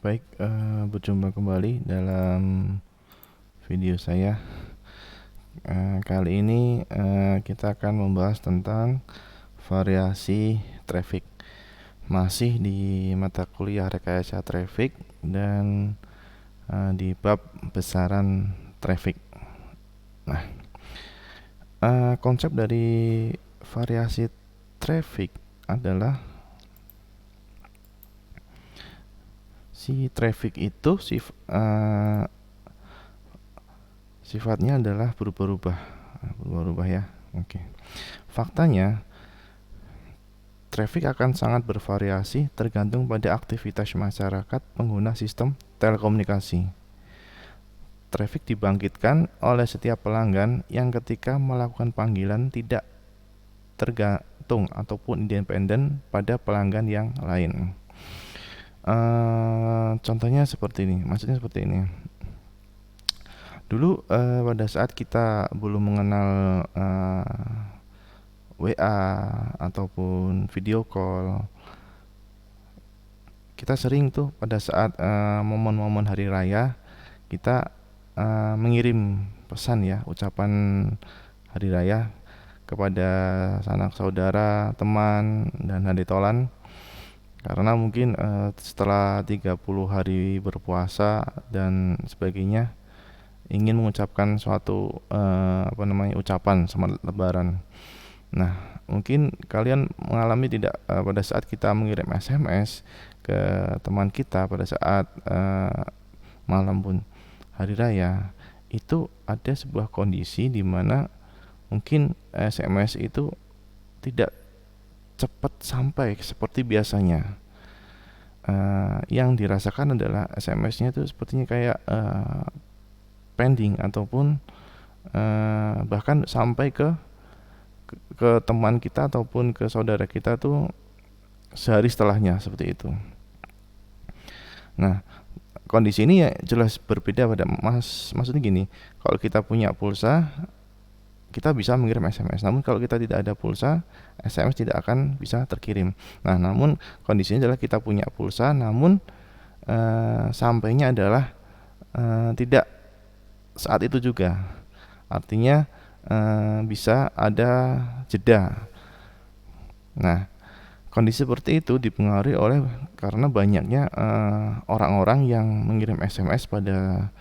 Baik, berjumpa kembali dalam video saya. Kali ini kita akan membahas tentang variasi traffic. Masih di mata kuliah rekayasa traffic dan di bab besaran traffic. Nah, konsep dari variasi traffic adalah si traffic itu sifatnya adalah berubah-ubah ya. Oke. Faktanya, traffic akan sangat bervariasi tergantung pada aktivitas masyarakat pengguna sistem telekomunikasi. Traffic dibangkitkan oleh setiap pelanggan yang ketika melakukan panggilan tidak tergantung ataupun independen pada pelanggan yang lain. Contohnya seperti ini, maksudnya seperti ini. Dulu pada saat kita belum mengenal WA ataupun video call, kita sering tuh pada saat momen-momen hari raya kita mengirim pesan ya, ucapan hari raya kepada sanak saudara, teman, dan haditolan. Karena mungkin setelah 30 hari berpuasa dan sebagainya ingin mengucapkan suatu ucapan selamat lebaran. Nah, mungkin kalian mengalami tidak pada saat kita mengirim SMS ke teman kita pada saat malam pun hari raya, itu ada sebuah kondisi di mana mungkin SMS itu tidak cepat sampai seperti biasanya. Yang dirasakan adalah SMS-nya itu sepertinya kayak pending ataupun bahkan sampai ke teman kita ataupun ke saudara kita tuh sehari setelahnya, seperti itu. Nah, kondisi ini ya jelas berbeda pada maksudnya gini, kalau kita punya pulsa kita bisa mengirim SMS, namun kalau kita tidak ada pulsa, SMS tidak akan bisa terkirim. Nah, namun kondisinya adalah kita punya pulsa, namun sampainya adalah tidak saat itu juga. Artinya bisa ada jeda. Nah, kondisi seperti itu dipengaruhi oleh karena banyaknya orang-orang yang mengirim SMS pada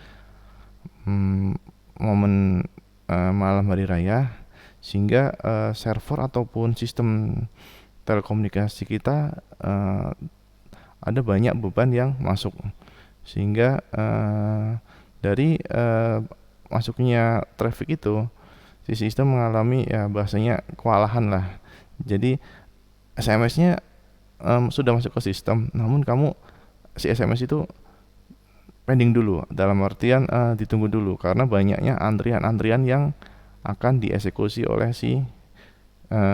momen malam hari raya, sehingga server ataupun sistem telekomunikasi kita ada banyak beban yang masuk, sehingga dari masuknya traffic itu si sistem mengalami ya bahasanya kewalahan lah. Jadi SMS-nya sudah masuk ke sistem, namun si SMS itu pending dulu, dalam artian ditunggu dulu karena banyaknya antrian-antrian yang akan dieksekusi oleh si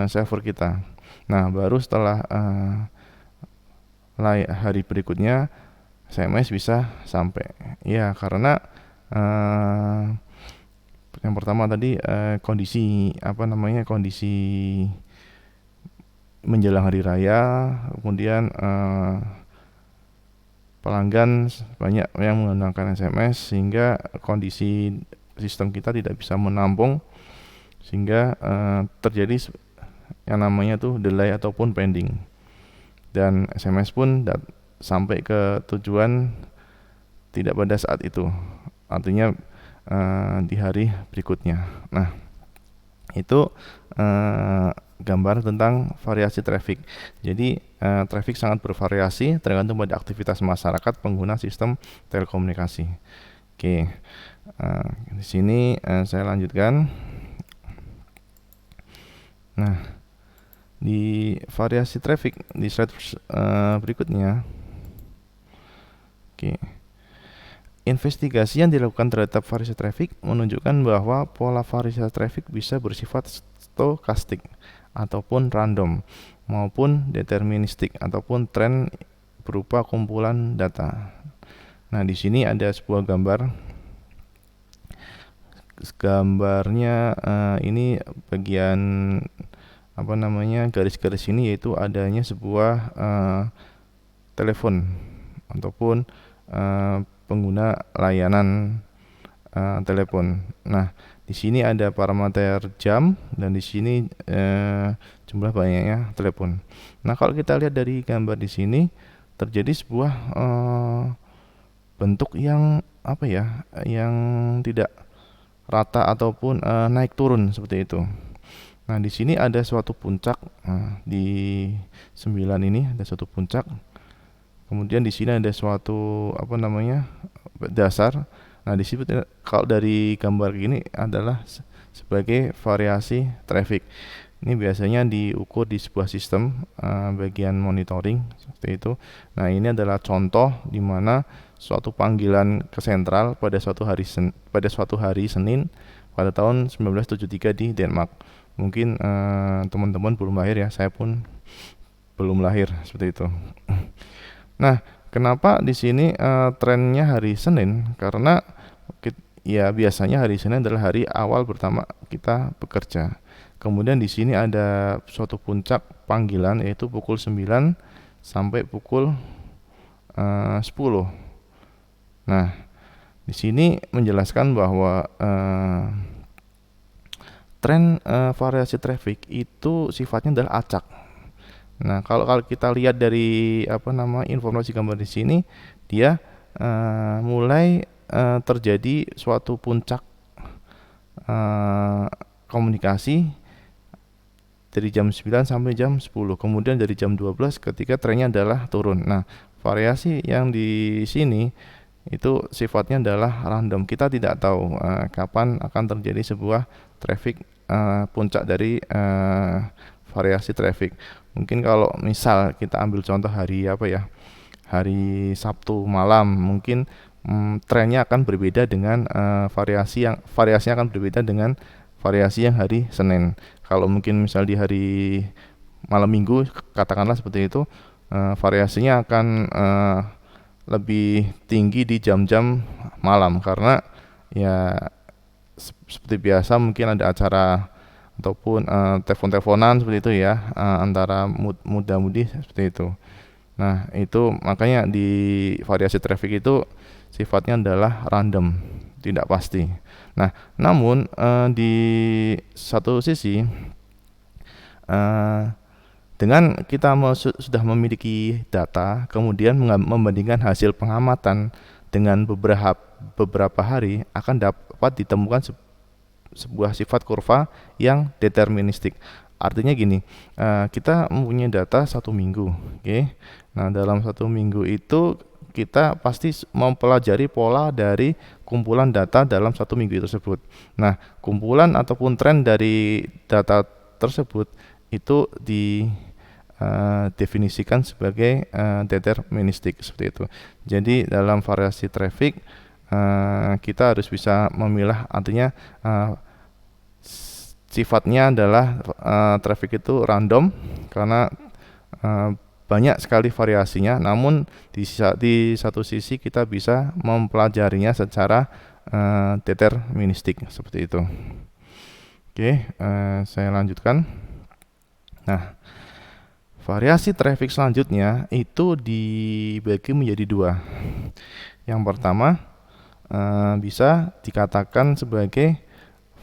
server kita. Nah, baru setelah hari berikutnya SMS bisa sampai. Ya, karena yang pertama tadi kondisi menjelang hari raya, kemudian pelanggan banyak yang menggunakan SMS sehingga kondisi sistem kita tidak bisa menampung, sehingga terjadi yang namanya tuh delay ataupun pending, dan SMS pun sampai ke tujuan tidak pada saat itu, artinya di hari berikutnya. Nah, itu gambar tentang variasi traffic. Jadi traffic sangat bervariasi tergantung pada aktivitas masyarakat pengguna sistem telekomunikasi. Oke, di sini saya lanjutkan. Nah, di variasi traffic di slide berikutnya. Oke. Investigasi yang dilakukan terhadap variasi traffic menunjukkan bahwa pola variasi traffic bisa bersifat stokastik ataupun random maupun deterministik ataupun tren berupa kumpulan data. Nah, di sini ada sebuah gambar. Gambarnya ini bagian garis-garis ini yaitu adanya sebuah telepon ataupun pengguna layanan telepon. Nah, di sini ada parameter jam dan di sini jumlah banyaknya telepon. Nah, kalau kita lihat dari gambar di sini terjadi sebuah bentuk yang apa ya, yang tidak rata ataupun naik turun seperti itu. Nah, di sini ada suatu puncak. Nah, di 9 ini ada suatu puncak. Kemudian di sini ada suatu apa namanya? Dasar. Nah, di sini kalau dari gambar ini adalah sebagai variasi traffic. Ini biasanya diukur di sebuah sistem bagian monitoring seperti itu. Nah, ini adalah contoh di mana suatu panggilan ke sentral pada suatu hari Senin pada tahun 1973 di Denmark. Mungkin teman-teman belum lahir ya, saya pun belum lahir seperti itu. Nah, kenapa di sini trennya hari Senin? Karena ya biasanya hari Senin adalah hari awal pertama kita bekerja. Kemudian di sini ada suatu puncak panggilan yaitu pukul 9 sampai pukul 10. Nah, di sini menjelaskan bahwa tren variasi traffic itu sifatnya adalah acak. Nah, kalau kita lihat dari apa nama informasi gambar di sini, dia mulai terjadi suatu puncak komunikasi dari jam 9 sampai jam 10. Kemudian dari jam 12 ketika trennya adalah turun. Nah, variasi yang di sini itu sifatnya adalah random. Kita tidak tahu kapan akan terjadi sebuah traffic puncak dari variasi traffic. Mungkin kalau misal kita ambil contoh hari apa ya, hari Sabtu malam, mungkin trennya akan berbeda dengan variasinya akan berbeda dengan variasi yang hari Senin. Kalau mungkin misal di hari malam Minggu katakanlah seperti itu, variasinya akan lebih tinggi di jam-jam malam karena ya seperti biasa mungkin ada acara ataupun telepon-teleponan seperti itu ya, antara muda-mudi seperti itu. Nah, itu makanya di variasi traffic itu sifatnya adalah random, tidak pasti. Nah, namun di satu sisi dengan kita sudah memiliki data, kemudian membandingkan hasil pengamatan dengan beberapa hari akan dapat ditemukan sebuah sifat kurva yang deterministik. Artinya gini, kita mempunyai data 1 minggu, oke? Nah, dalam 1 minggu itu kita pasti mempelajari pola dari kumpulan data dalam 1 minggu tersebut. Nah, kumpulan ataupun tren dari data tersebut itu definisikan sebagai deterministik seperti itu. Jadi dalam variasi traffic kita harus bisa memilah, artinya sifatnya adalah traffic itu random karena banyak sekali variasinya, namun di satu sisi kita bisa mempelajarinya secara deterministik seperti itu. Oke, saya lanjutkan. Nah, variasi traffic selanjutnya itu dibagi menjadi 2. Yang pertama bisa dikatakan sebagai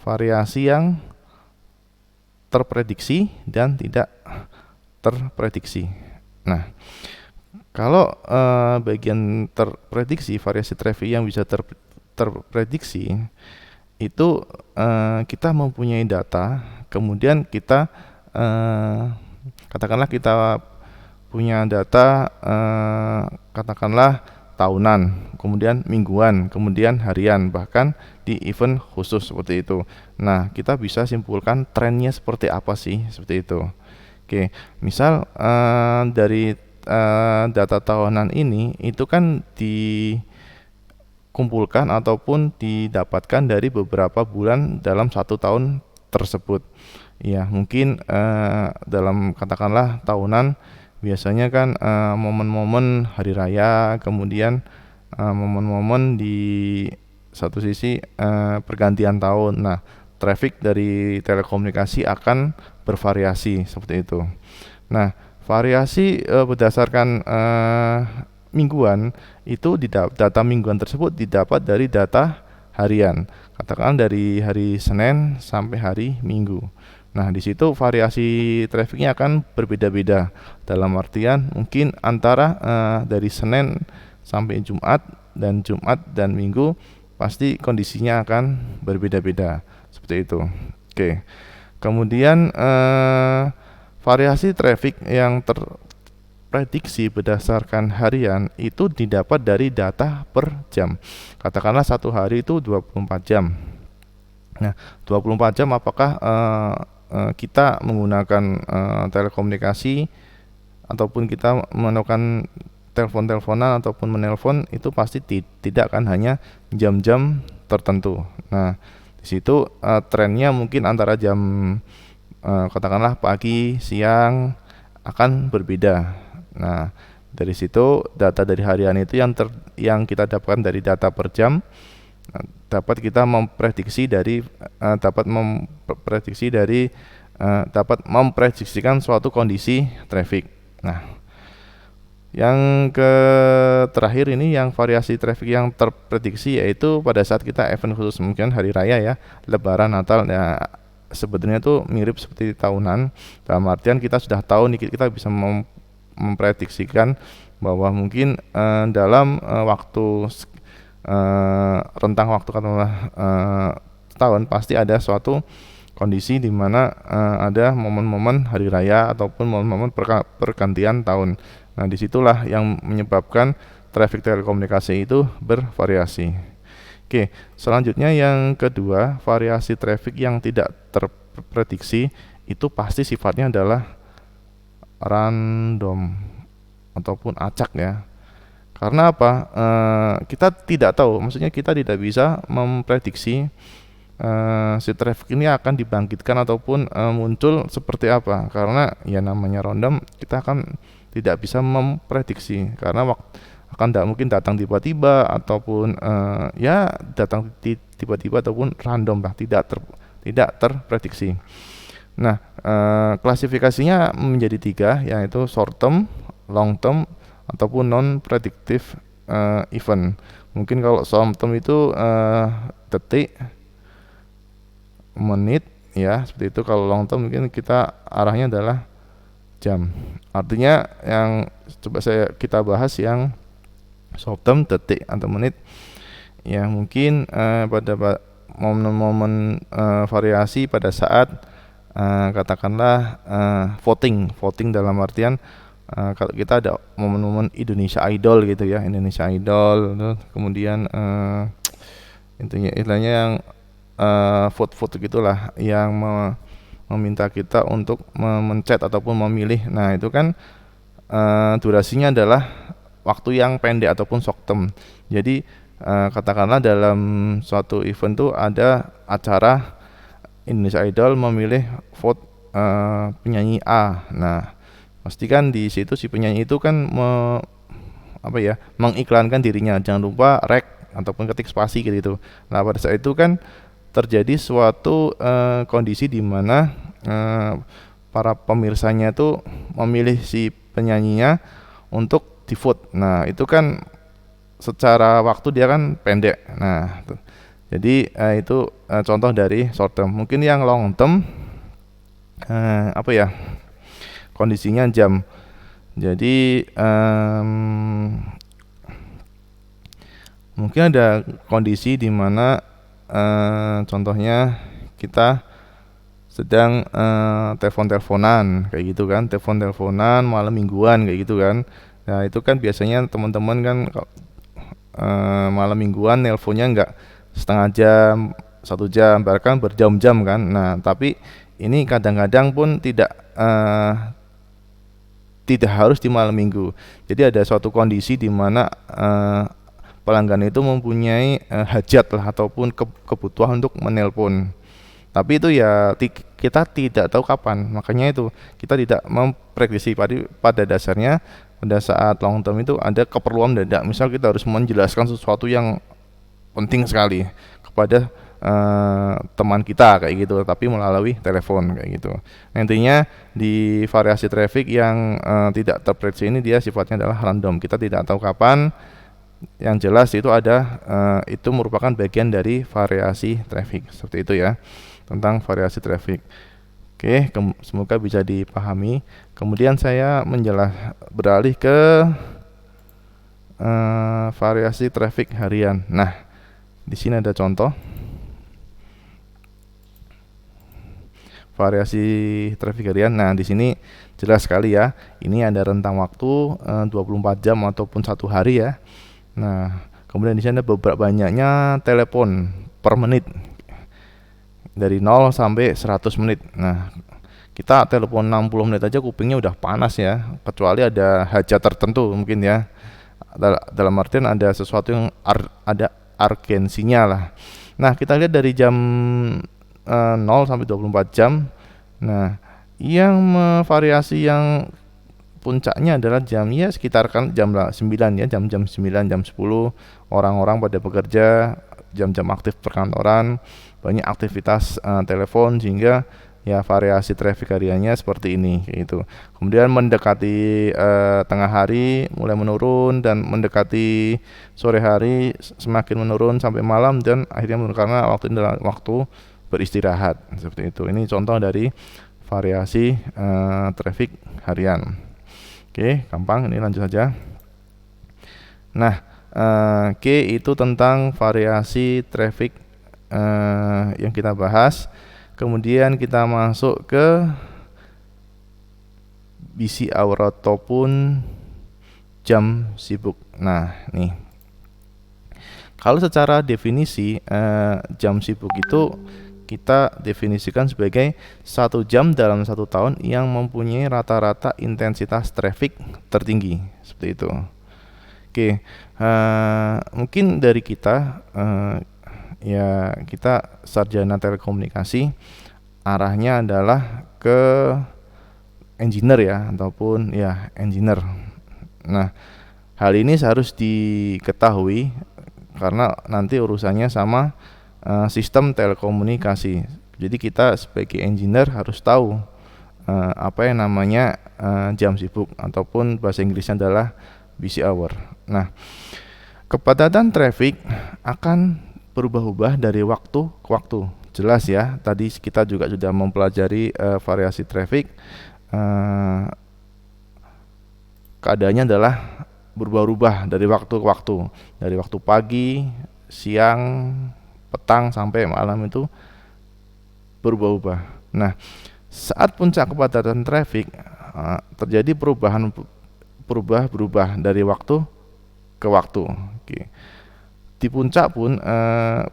variasi yang terprediksi dan tidak terprediksi. Nah, kalau bagian terprediksi, variasi traffic yang bisa terprediksi itu kita mempunyai data, kemudian kita katakanlah kita punya data katakanlah tahunan, kemudian mingguan, kemudian harian, bahkan di event khusus seperti itu. Nah, kita bisa simpulkan trennya seperti apa sih, seperti itu. Oke, misal dari data tahunan ini itu kan dikumpulkan ataupun didapatkan dari beberapa bulan dalam 1 tahun tersebut. Ya, mungkin dalam katakanlah tahunan biasanya kan momen-momen hari raya, kemudian momen-momen di satu sisi pergantian tahun. Nah, traffic dari telekomunikasi akan bervariasi seperti itu. Nah, variasi berdasarkan mingguan, itu data mingguan tersebut didapat dari data harian. Katakan dari hari Senin sampai hari Minggu. Nah, di situ variasi trafficnya akan berbeda-beda. Dalam artian mungkin antara dari Senin sampai Jumat dan Minggu pasti kondisinya akan berbeda-beda. Seperti itu. Oke. Kemudian variasi traffic yang terprediksi berdasarkan harian itu didapat dari data per jam. Katakanlah satu hari itu 24 jam. Nah, 24 jam apakah kita menggunakan telekomunikasi ataupun kita melakukan telepon-teleponan ataupun menelpon, itu pasti tidak kan hanya jam-jam tertentu. Nah, di situ trennya mungkin antara jam katakanlah pagi, siang akan berbeda. Nah, dari situ data dari harian itu yang kita dapatkan dari data per jam, dapat kita memprediksi dapat memprediksikan suatu kondisi traffic. Nah, yang terakhir ini yang variasi traffic yang terprediksi yaitu pada saat kita event khusus, mungkin hari raya ya, Lebaran, Natal. Ya, sebetulnya itu mirip seperti tahunan. Dalam artian kita sudah tahu nih, kita bisa memprediksikan bahwa mungkin dalam rentang waktu katakanlah setahun pasti ada suatu kondisi di mana ada momen-momen hari raya ataupun momen-momen pergantian tahun. Nah, disitulah yang menyebabkan traffic telekomunikasi itu bervariasi. Oke, selanjutnya yang kedua, variasi traffic yang tidak terprediksi itu pasti sifatnya adalah random ataupun acak ya. Karena apa? Kita tidak tahu, maksudnya kita tidak bisa memprediksi si traffic ini akan dibangkitkan ataupun muncul seperti apa. Karena ya namanya random, kita akan tidak bisa memprediksi karena akan tidak mungkin datang tiba-tiba ataupun ya datang tiba-tiba ataupun random lah, tidak terprediksi. Nah, klasifikasinya menjadi 3, yaitu short term, long term, ataupun non predictive event. Mungkin kalau short term itu detik, menit ya, seperti itu. Kalau long term mungkin kita arahnya adalah jam. Artinya yang coba kita bahas yang short term, detik atau menit ya, mungkin pada momen-momen variasi pada saat katakanlah voting dalam artian kalau kita ada momen-momen Indonesia Idol gitu ya, Indonesia Idol, kemudian intinya yang vote gitulah, yang meminta kita untuk mencet ataupun memilih. Nah, itu kan durasinya adalah waktu yang pendek ataupun short term. Jadi katakanlah dalam suatu event tuh ada acara Indonesia Idol memilih vote penyanyi A. Nah, pastikan di situ si penyanyi itu kan mengiklankan dirinya. Jangan lupa rek ataupun ketik spasi gitu. Nah, pada saat itu kan terjadi suatu kondisi di mana para pemirsanya itu memilih si penyanyinya untuk di vote. Nah, itu kan secara waktu dia kan pendek. Nah, jadi itu contoh dari short term. Mungkin yang long term kondisinya jam. Jadi mungkin ada kondisi di mana contohnya kita sedang telepon-teleponan kayak gitu kan, telepon-teleponan malam mingguan kayak gitu kan. Nah, itu kan biasanya teman-teman kan malam mingguan nelponnya enggak setengah jam, 1 jam, bahkan berjam-jam kan. Nah, tapi ini kadang-kadang pun tidak harus di malam minggu. Jadi ada suatu kondisi di mana pelanggan itu mempunyai hajat lah ataupun kebutuhan untuk menelpon. Tapi itu ya kita tidak tahu kapan. Makanya itu kita tidak memprediksi. Pada dasarnya pada saat long term itu ada keperluan mendadak. Misal kita harus menjelaskan sesuatu yang penting sekali kepada teman kita kayak gitu, tapi melalui telepon kayak gitu. Intinya di variasi traffic yang tidak terprediksi ini dia sifatnya adalah random. Kita tidak tahu kapan. Yang jelas itu ada itu merupakan bagian dari variasi traffic. Seperti itu ya, tentang variasi traffic. Oke, semoga bisa dipahami. Kemudian saya beralih ke variasi traffic harian. Nah, di sini ada contoh variasi traffic harian. Nah, di sini jelas sekali ya. Ini ada rentang waktu 24 jam ataupun 1 hari ya. Nah, kemudian di sini ada beberapa banyaknya telepon per menit dari 0 sampai 100 menit. Nah, kita telepon 60 menit aja kupingnya udah panas ya, kecuali ada hajat tertentu mungkin ya. Dalam artian ada sesuatu yang ada urgensinya lah. Nah, kita lihat dari jam 0 sampai 24 jam. Nah, yang variasi yang puncaknya adalah jam ya sekitar kan jam 9 ya, jam 9, jam 10 orang-orang pada bekerja, jam-jam aktif perkantoran, banyak aktivitas telepon sehingga ya variasi traffic hariannya seperti ini gitu. Kemudian mendekati tengah hari mulai menurun dan mendekati sore hari semakin menurun sampai malam dan akhirnya menurun karena waktu ini adalah waktu beristirahat seperti itu. Ini contoh dari variasi traffic harian. Oke, gampang, ini lanjut saja. Nah, K itu tentang variasi traffic yang kita bahas. Kemudian kita masuk ke busy hour ataupun jam sibuk. Nah, nih. Kalau secara definisi jam sibuk itu kita definisikan sebagai 1 jam dalam 1 tahun yang mempunyai rata-rata intensitas traffic tertinggi, seperti itu. Oke, mungkin dari kita ya kita sarjana telekomunikasi arahnya adalah ke engineer ya ataupun ya engineer. Nah, hal ini harus diketahui karena nanti urusannya sama sistem telekomunikasi. Jadi kita sebagai engineer harus tahu apa yang namanya jam sibuk ataupun bahasa Inggrisnya adalah busy hour. Nah, kepadatan traffic akan berubah-ubah dari waktu ke waktu. Jelas ya, tadi kita juga sudah mempelajari variasi traffic. Keadaannya adalah berubah-ubah dari waktu ke waktu. Dari waktu pagi, siang, petang sampai malam itu berubah-ubah. Nah, saat puncak kepadatan traffic terjadi berubah dari waktu ke waktu. Oke. Di puncak pun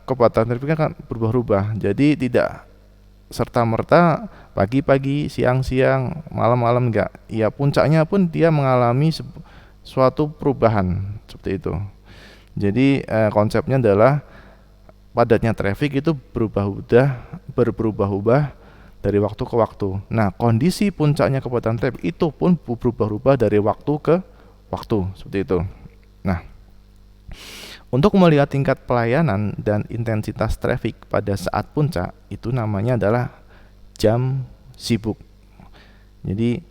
kepadatan traffic akan berubah-ubah. Jadi tidak serta-merta pagi-pagi, siang-siang, malam-malam enggak. Ya puncaknya pun dia mengalami suatu perubahan seperti itu. Jadi konsepnya adalah padatnya traffic itu berubah-ubah dari waktu ke waktu. Nah, kondisi puncaknya kepadatan traffic itu pun berubah-ubah dari waktu ke waktu, seperti itu. Nah, untuk melihat tingkat pelayanan dan intensitas traffic pada saat puncak itu namanya adalah jam sibuk. Jadi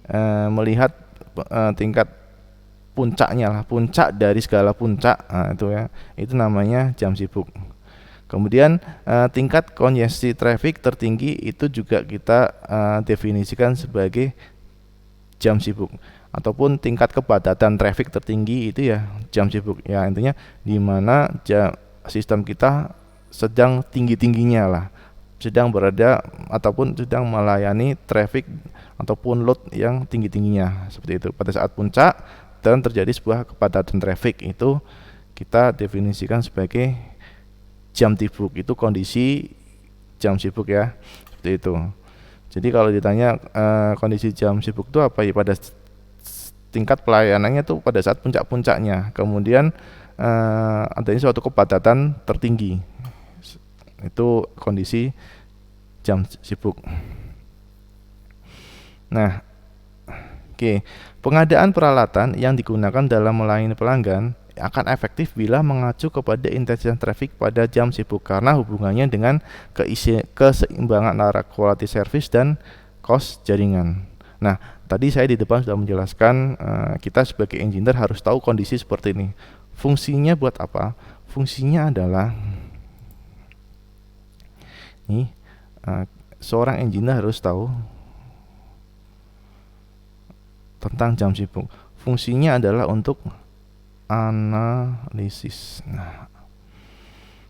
melihat tingkat puncaknya lah, puncak dari segala puncak, itu ya, itu namanya jam sibuk. Kemudian tingkat kongesti traffic tertinggi itu juga kita definisikan sebagai jam sibuk ataupun tingkat kepadatan traffic tertinggi itu ya jam sibuk. Ya intinya di mana sistem kita sedang tinggi-tingginya lah, sedang berada ataupun sedang melayani traffic ataupun load yang tinggi-tingginya seperti itu. Pada saat puncak dan terjadi sebuah kepadatan traffic itu kita definisikan sebagai jam sibuk, itu kondisi jam sibuk ya, seperti itu. Jadi kalau ditanya kondisi jam sibuk itu apa ya, pada tingkat pelayanannya itu pada saat puncak-puncaknya, kemudian adanya suatu kepadatan tertinggi, itu kondisi jam sibuk. Nah, oke. Pengadaan peralatan yang digunakan dalam melayani pelanggan akan efektif bila mengacu kepada intensitas traffic pada jam sibuk karena hubungannya dengan keseimbangan antara quality service dan cost jaringan. Nah, tadi saya di depan sudah menjelaskan kita sebagai engineer harus tahu kondisi seperti ini. Fungsinya buat apa? Fungsinya adalah nih, seorang engineer harus tahu tentang jam sibuk. Fungsinya adalah untuk analisis. Nah,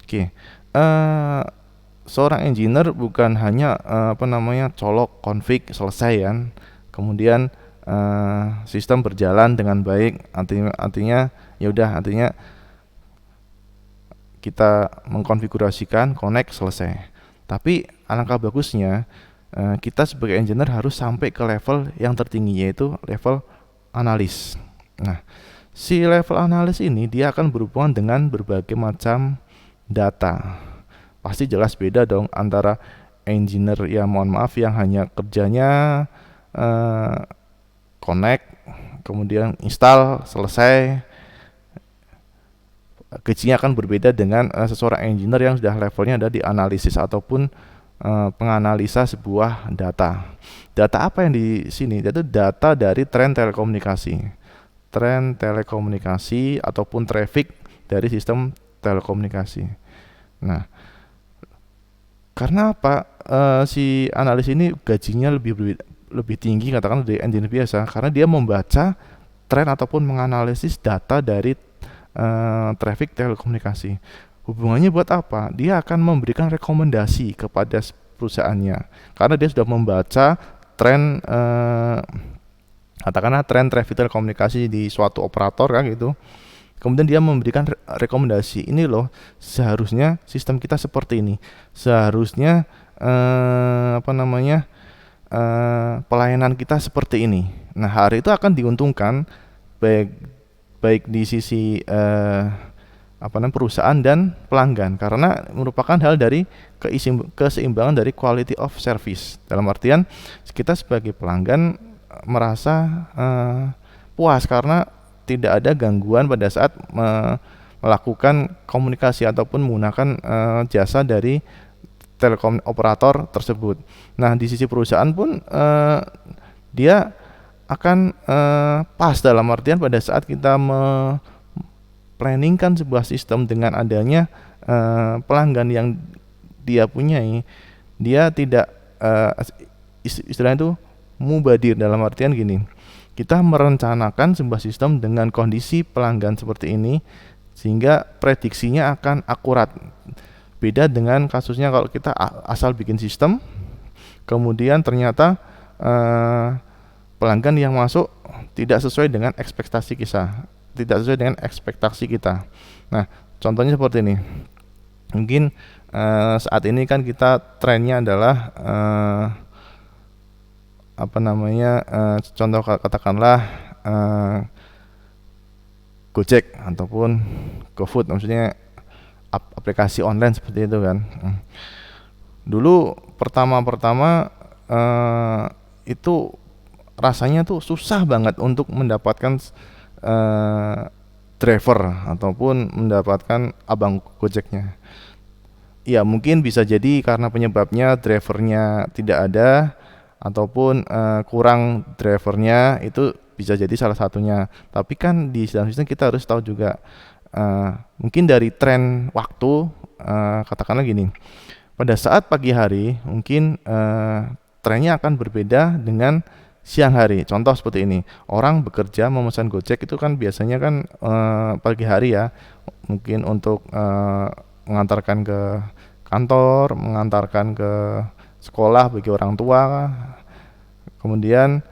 oke. Seorang engineer bukan hanya colok config selesai kan. Kemudian sistem berjalan dengan baik. Artinya kita mengkonfigurasikan, connect, selesai. Tapi alangkah bagusnya kita sebagai engineer harus sampai ke level yang tertinggi, yaitu level analis. Nah, si level analis ini dia akan berhubungan dengan berbagai macam data. Pasti jelas beda dong antara engineer yang hanya kerjanya connect, kemudian install, selesai. Gajinya akan berbeda dengan seseorang engineer yang sudah levelnya ada di analisis ataupun penganalisa sebuah data. Data apa yang di sini? Itu data dari tren telekomunikasi ataupun traffic dari sistem telekomunikasi. Nah, karena apa? Si analis ini gajinya lebih tinggi katakan dari engineer biasa karena dia membaca tren ataupun menganalisis data dari traffic telekomunikasi. Hubungannya buat apa? Dia akan memberikan rekomendasi kepada perusahaannya karena dia sudah membaca tren katakanlah tren traffic telekomunikasi di suatu operator kan gitu. Kemudian dia memberikan rekomendasi, ini loh seharusnya sistem kita seperti ini, seharusnya pelayanan kita seperti ini. Nah, hari itu akan diuntungkan baik di sisi perusahaan dan pelanggan karena merupakan hal dari keseimbangan dari quality of service. Dalam artian kita sebagai pelanggan merasa puas karena tidak ada gangguan pada saat melakukan komunikasi ataupun menggunakan jasa dari telekom operator tersebut. Nah, di sisi perusahaan pun dia akan pas dalam artian pada saat kita planningkan sebuah sistem dengan adanya pelanggan yang dia punyai, dia tidak istilahnya itu mubadir dalam artian gini. Kita merencanakan sebuah sistem dengan kondisi pelanggan seperti ini sehingga prediksinya akan akurat. Beda dengan kasusnya kalau kita asal bikin sistem kemudian ternyata pelanggan yang masuk tidak sesuai dengan ekspektasi kita. Nah, contohnya seperti ini. Mungkin saat ini kan kita trennya adalah contoh katakanlah Gojek ataupun GoFood, maksudnya aplikasi online seperti itu kan. Dulu pertama itu rasanya tuh susah banget untuk mendapatkan driver ataupun mendapatkan abang Gojeknya. Ya, mungkin bisa jadi karena penyebabnya drivernya tidak ada ataupun kurang drivernya, itu bisa jadi salah satunya. Tapi kan di dalam sistem kita harus tahu juga mungkin dari tren waktu, katakanlah gini, pada saat pagi hari mungkin trennya akan berbeda dengan siang hari. Contoh seperti ini, orang bekerja memesan Gojek itu kan biasanya kan pagi hari ya, mungkin untuk mengantarkan ke kantor, mengantarkan ke sekolah bagi orang tua. Kemudian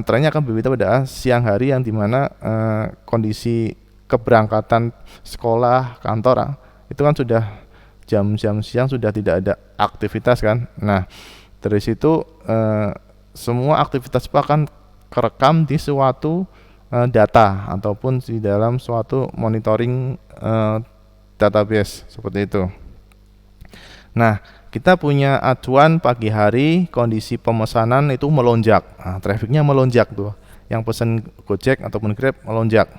trennya akan berbeda pada siang hari yang dimana kondisi keberangkatan sekolah, kantor itu kan sudah jam-jam siang, sudah tidak ada aktivitas kan. Nah, dari situ semua aktivitas itu akan kerekam di suatu data ataupun di dalam suatu monitoring database seperti itu. Nah, kita punya acuan pagi hari kondisi pemesanan itu melonjak. Nah, trafficnya melonjak tuh. Yang pesan Gojek ataupun Grab melonjak.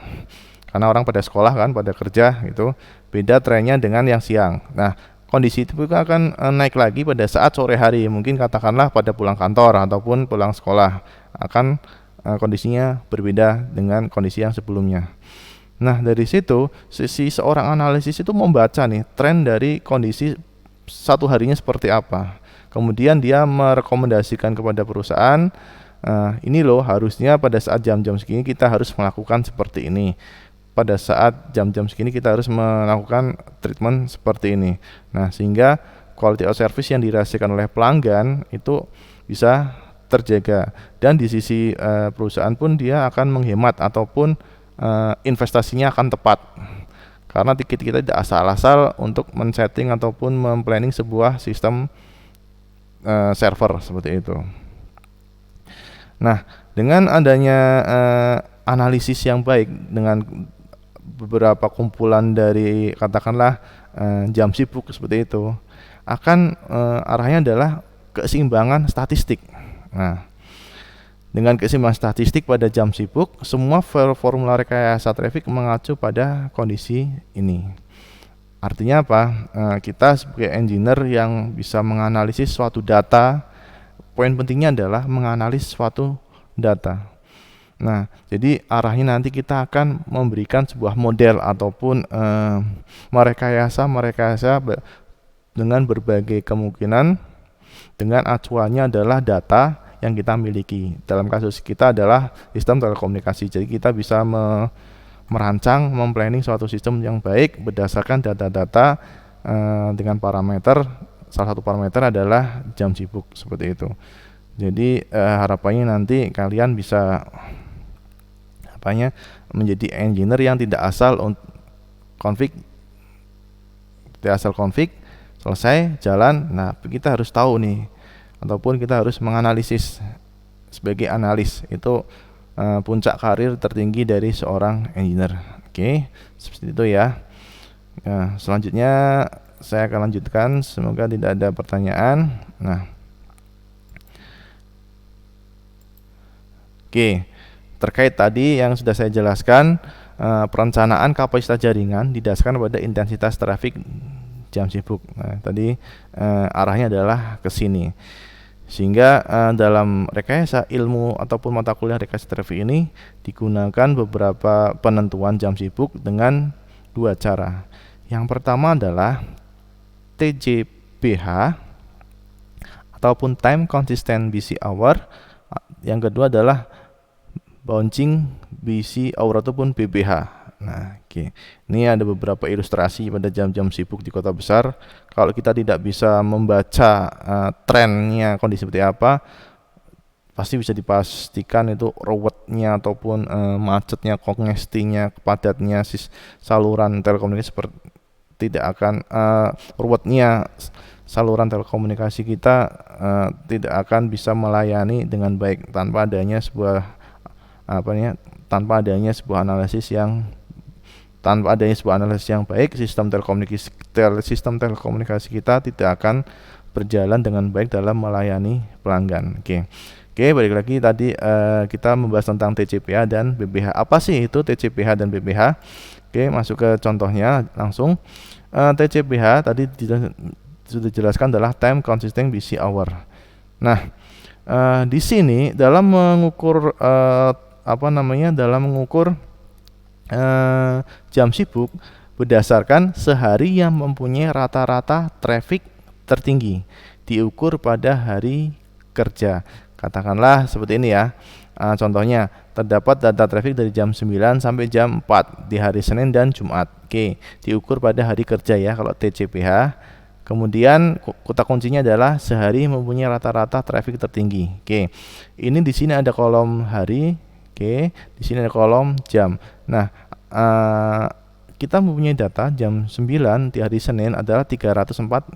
karena orang pada sekolah kan, pada kerja gitu. Beda trennya dengan yang siang. Nah, kondisi itu juga akan naik lagi pada saat sore hari, mungkin katakanlah pada pulang kantor ataupun pulang sekolah, akan kondisinya berbeda dengan kondisi yang sebelumnya. Nah, dari situ si seorang analisis itu membaca nih tren dari kondisi satu harinya seperti apa. Kemudian dia merekomendasikan kepada perusahaan, ini loh harusnya pada saat jam-jam segini kita harus melakukan seperti ini. Pada saat jam-jam segini kita harus melakukan treatment seperti ini. Nah, sehingga quality of service yang dirasakan oleh pelanggan itu bisa terjaga, dan di sisi perusahaan pun dia akan menghemat ataupun investasinya akan tepat, karena kita tidak asal-asal untuk men-setting ataupun memplanning sebuah sistem server seperti itu. Nah, dengan adanya analisis yang baik dengan beberapa kumpulan dari katakanlah jam sibuk seperti itu, akan arahnya adalah keseimbangan statistik. Nah, dengan keseimbangan statistik pada jam sibuk, semua formula rekayasa traffic mengacu pada kondisi ini. Artinya apa? Kita sebagai engineer yang bisa menganalisis suatu data, poin pentingnya adalah menganalisis suatu data. Nah, jadi arahnya nanti kita akan memberikan sebuah model ataupun merekayasa dengan berbagai kemungkinan, dengan acuannya adalah data yang kita miliki. Dalam kasus kita adalah sistem telekomunikasi. Jadi kita bisa merancang, memplanning suatu sistem yang baik berdasarkan data-data dengan parameter. Salah satu parameter adalah jam sibuk seperti itu. Jadi harapannya nanti kalian bisa menjadi engineer yang tidak asal config, selesai jalan. Nah, kita harus tahu nih, ataupun kita harus menganalisis. Sebagai analis itu puncak karir tertinggi dari seorang engineer. Oke, seperti itu ya. Nah, selanjutnya saya akan lanjutkan, semoga tidak ada pertanyaan. Nah, oke, terkait tadi yang sudah saya jelaskan, perencanaan kapasitas jaringan didasarkan pada intensitas trafik jam sibuk. Nah, tadi arahnya adalah ke sini. Sehingga dalam rekayasa ilmu ataupun mata kuliah rekayasa trafik ini digunakan beberapa penentuan jam sibuk dengan dua cara. Yang pertama adalah TJBH ataupun Time Consistent Busy Hour. Yang kedua adalah Bouncing Busy Hour ataupun BBH. Nah, oke. Ini ada beberapa ilustrasi pada jam-jam sibuk di kota besar. Kalau kita tidak bisa membaca trennya kondisi seperti apa, pasti bisa dipastikan itu ruwetnya ataupun macetnya, kongestinya, padatnya saluran telekomunikasi tidak akan ruwetnya saluran telekomunikasi kita tidak akan bisa melayani dengan baik tanpa adanya sebuah sebuah analisis yang baik. Sistem telekomunikasi kita tidak akan berjalan dengan baik dalam melayani pelanggan. Oke, balik lagi tadi kita membahas tentang TCPH dan BBH. Apa sih itu TCPH dan BBH? Oke, masuk ke contohnya langsung. TCPH tadi sudah dijelaskan adalah Time Consistent Busy Hour. Nah, di sini dalam mengukur jam sibuk berdasarkan sehari yang mempunyai rata-rata traffic tertinggi diukur pada hari kerja. Katakanlah seperti ini ya. Contohnya, terdapat data traffic dari jam 9 sampai jam 4 di hari Senin dan Jumat. Oke, diukur pada hari kerja ya kalau TCPH. Kemudian kata kuncinya adalah sehari mempunyai rata-rata traffic tertinggi. Oke. Ini di sini ada kolom hari. Oke, di sini ada kolom jam. Nah, kita mempunyai data jam 9 di hari Senin adalah 304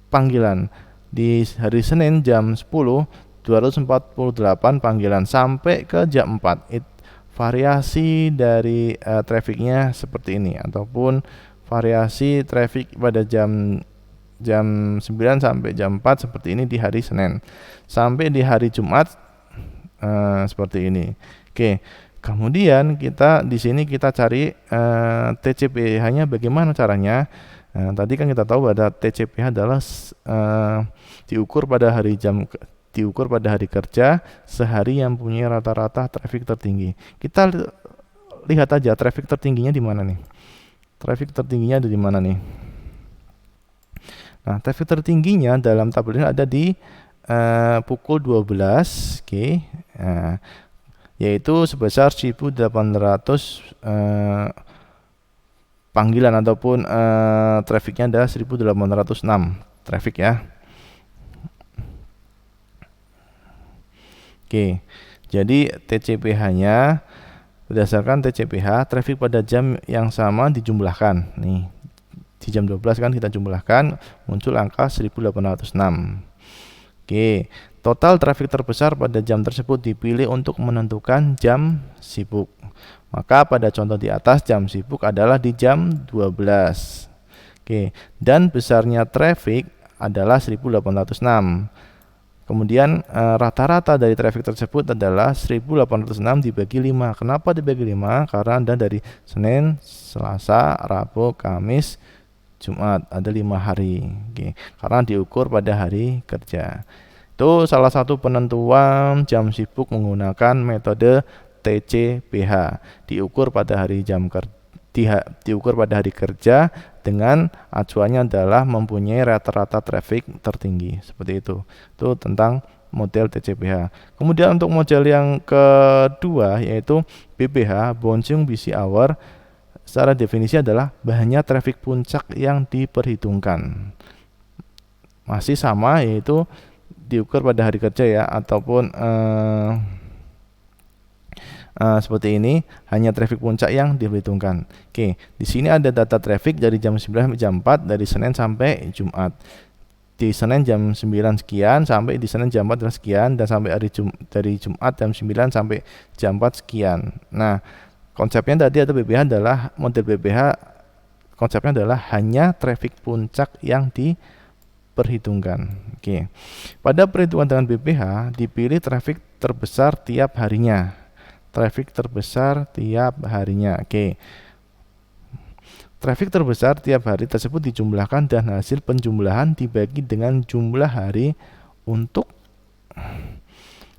panggilan. Di hari Senin jam 10 248 panggilan sampai ke jam 4. Variasi dari trafficnya seperti ini, ataupun variasi traffic pada jam 9 sampai jam 4 seperti ini di hari Senin. Sampai di hari Jumat seperti ini. Oke, Kemudian kita di sini kita cari TCPH-nya bagaimana caranya. Tadi kan kita tahu bahwa TCPH adalah diukur pada hari kerja sehari yang punya rata-rata traffic tertinggi. Kita lihat aja traffic tertingginya di mana nih. Traffic tertingginya ada di mana nih? Nah, traffic tertingginya dalam tabel ini ada di pukul 12, oke. Yaitu sebesar 1.800 panggilan ataupun trafficnya adalah 1.806 traffic ya. Oke, jadi TCPH-nya berdasarkan TCPH traffic pada jam yang sama dijumlahkan. Nih, di jam 12 kan kita jumlahkan muncul angka 1.806. Oke, total traffic terbesar pada jam tersebut dipilih untuk menentukan jam sibuk. Maka pada contoh di atas jam sibuk adalah di jam 12. Oke, dan besarnya traffic adalah 1.806. Kemudian rata-rata dari traffic tersebut adalah 1.806 dibagi 5. Kenapa dibagi 5? Karena Anda dari Senin, Selasa, Rabu, Kamis, Jumat, ada 5 hari. Oke, karena diukur pada hari kerja. Itu salah satu penentuan jam sibuk menggunakan metode TCPH. Diukur pada hari kerja dengan acuannya adalah mempunyai rata-rata traffic tertinggi. Seperti itu. Itu tentang model TCPH. Kemudian untuk model yang kedua yaitu BPH, Bouncing Busy Hour. Secara definisi adalah banyak traffic puncak yang diperhitungkan. Masih sama, yaitu diukur pada hari kerja ya, ataupun seperti ini, hanya traffic puncak yang diperhitungkan. Oke, di sini ada data traffic dari jam 9 sampai jam 4 dari Senin sampai Jumat. Di Senin jam 9 sekian sampai di Senin jam 4 sekian, dan sampai dari Jumat jam 9 sampai jam 4 sekian. Nah, konsepnya tadi atau BPH adalah model BPH, konsepnya adalah hanya traffic puncak yang diperhitungkan. Oke. Pada perhitungan dengan BPH dipilih traffic terbesar tiap harinya. Traffic terbesar tiap harinya. Oke. Traffic terbesar tiap hari tersebut dijumlahkan dan hasil penjumlahan dibagi dengan jumlah hari untuk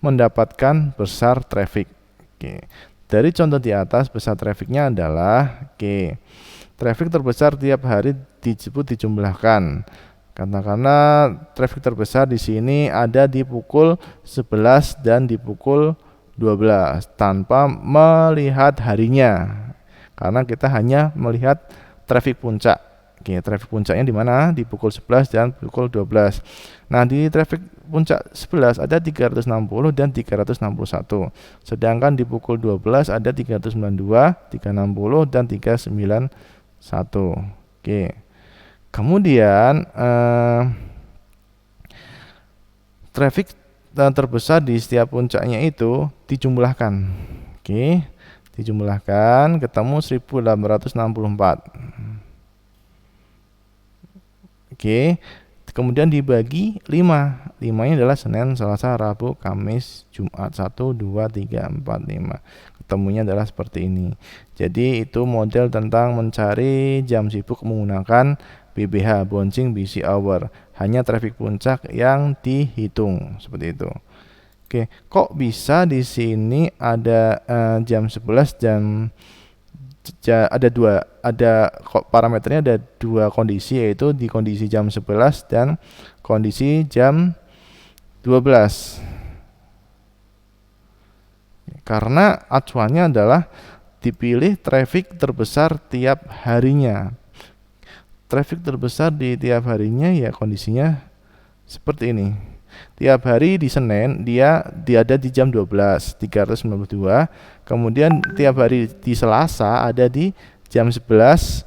mendapatkan besar traffic. Oke. Dari contoh di atas, besar trafficnya adalah traffic terbesar tiap hari disebut dijumlahkan. Karena traffic terbesar di sini ada di pukul 11 dan di pukul 12 tanpa melihat harinya. Karena kita hanya melihat traffic puncak. Traffic puncaknya di mana? Di pukul 11 dan pukul 12. Nah, di traffic puncak 11 ada 360 dan 361. Sedangkan di pukul 12 ada 392, 360 dan 391. Oke. Kemudian traffic terbesar di setiap puncaknya itu dijumlahkan. Oke. Dijumlahkan ketemu 1864. Oke, kemudian dibagi 5. 5-nya adalah Senin, Selasa, Rabu, Kamis, Jumat. 1, 2, 3, 4, 5. Ketemunya adalah seperti ini. Jadi itu model tentang mencari jam sibuk menggunakan BBH, Bouncing Busy Hour. Hanya traffic puncak yang dihitung, seperti itu. Oke, kok bisa di sini ada jam 11 dan parameternya ada dua kondisi, yaitu di kondisi jam 11 dan kondisi jam 12. Karena acuannya adalah dipilih traffic terbesar tiap harinya. Traffic terbesar di tiap harinya ya kondisinya seperti ini. Tiap hari di Senin dia ada di jam 12, 392. Kemudian tiap hari di Selasa ada di jam 11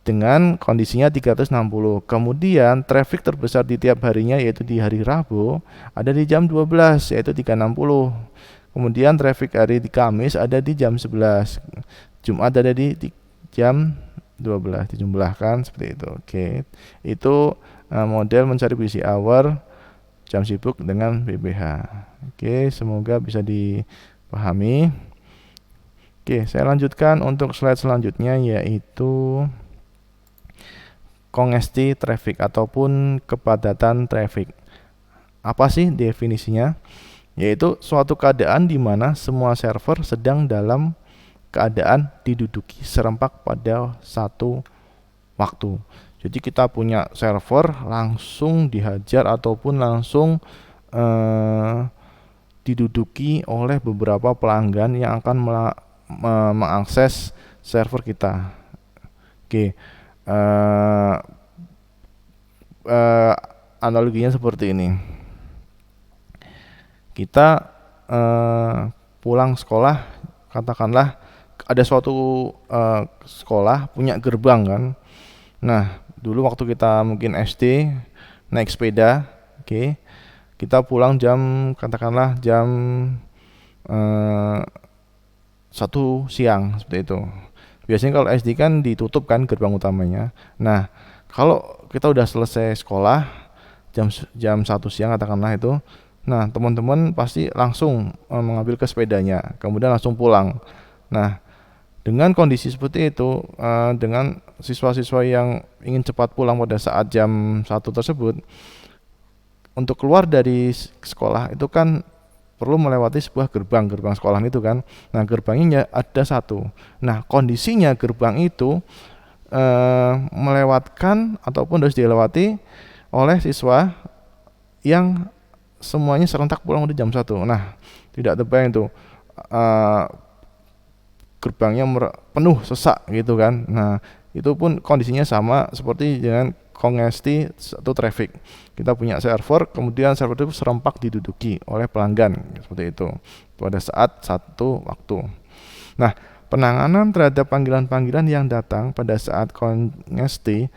dengan kondisinya 360. Kemudian traffic terbesar di tiap harinya yaitu di hari Rabu ada di jam 12 yaitu 360. Kemudian traffic hari di Kamis ada di jam 11. Jumat ada di jam 12, dijumlahkan seperti itu. Oke. Itu model mencari busy hour jam sibuk dengan BPH. Oke, semoga bisa dipahami. Oke, saya lanjutkan untuk slide selanjutnya, yaitu congestion traffic ataupun kepadatan traffic. Apa sih definisinya? Yaitu suatu keadaan di mana semua server sedang dalam keadaan diduduki serempak pada satu waktu. Jadi kita punya server langsung dihajar ataupun langsung diduduki oleh beberapa pelanggan yang akan mengakses server kita. Oke, analoginya seperti ini. Kita pulang sekolah, katakanlah ada suatu sekolah punya gerbang kan. Nah, dulu waktu kita mungkin SD naik sepeda, oke, kita pulang katakanlah jam 1 siang seperti itu. Biasanya kalau SD kan ditutup kan gerbang utamanya. Nah, kalau kita udah selesai sekolah jam 1 siang katakanlah itu, nah teman-teman pasti langsung mengambil ke sepedanya, kemudian langsung pulang. Nah, dengan kondisi seperti itu, dengan siswa-siswa yang ingin cepat pulang pada saat jam 1 tersebut, untuk keluar dari sekolah itu kan perlu melewati sebuah gerbang sekolah itu kan. Nah, gerbangnya ada satu. Nah, kondisinya gerbang itu melewatkan ataupun harus dilewati oleh siswa yang semuanya serentak pulang di jam 1. Nah, tidak terbayang itu gerbangnya penuh sesak gitu kan. Nah, itu pun kondisinya sama seperti dengan congestion atau traffic. Kita punya server, kemudian server itu serempak diduduki oleh pelanggan seperti itu pada saat satu waktu. Nah, penanganan terhadap panggilan-panggilan yang datang pada saat congestion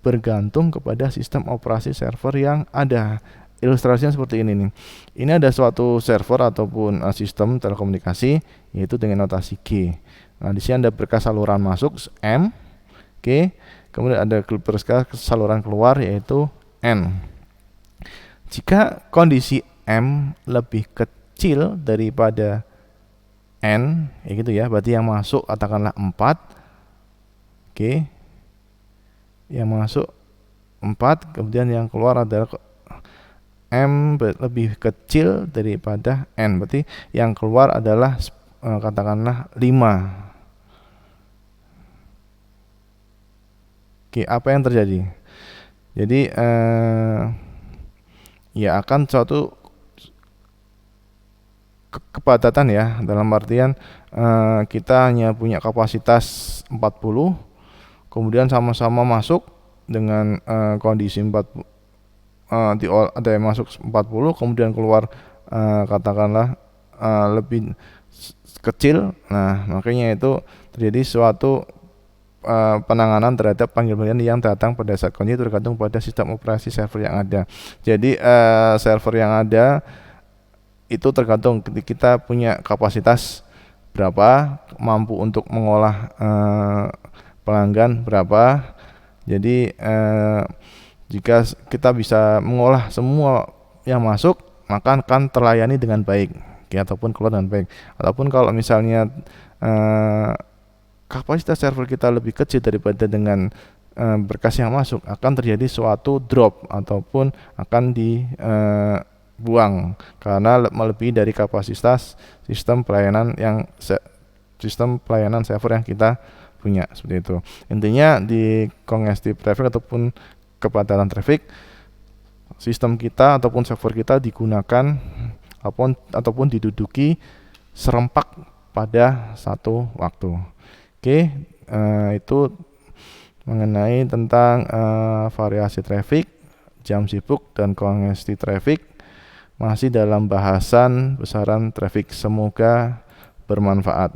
bergantung kepada sistem operasi server yang ada. Ilustrasinya seperti ini nih. Ini ada suatu server ataupun sistem telekomunikasi yaitu dengan notasi G. Nah, di sini ada berkas saluran masuk M, G, kemudian ada berkas saluran keluar yaitu N. Jika kondisi M lebih kecil daripada N, ya gitu ya, berarti yang masuk katakanlah 4, oke, yang masuk 4, kemudian yang keluar adalah M lebih kecil daripada N, berarti yang keluar adalah katakanlah 5. Oke, apa yang terjadi? Jadi ya akan suatu kepadatan ya, dalam artian kita hanya punya kapasitas 40, kemudian sama-sama masuk dengan kondisi 40, ada yang masuk 40 kemudian keluar katakanlah lebih kecil. Nah, makanya itu terjadi suatu penanganan terhadap panggilan yang datang pada saat congestion itu tergantung pada sistem operasi server yang ada. Jadi server yang ada itu tergantung kita punya kapasitas berapa, mampu untuk mengolah pelanggan berapa. Jadi jika kita bisa mengolah semua yang masuk, maka akan terlayani dengan baik, ataupun keluar dengan baik. Ataupun kalau misalnya kapasitas server kita lebih kecil daripada dengan berkas yang masuk, akan terjadi suatu drop ataupun akan dibuang karena melebihi dari kapasitas sistem pelayanan server yang kita punya, seperti itu. Intinya di congestion traffic ataupun kepadatan traffic, sistem kita ataupun server kita digunakan ataupun diduduki serempak pada satu waktu. Oke, itu mengenai tentang variasi traffic, jam sibuk, dan congestion traffic, masih dalam bahasan besaran traffic. Semoga bermanfaat.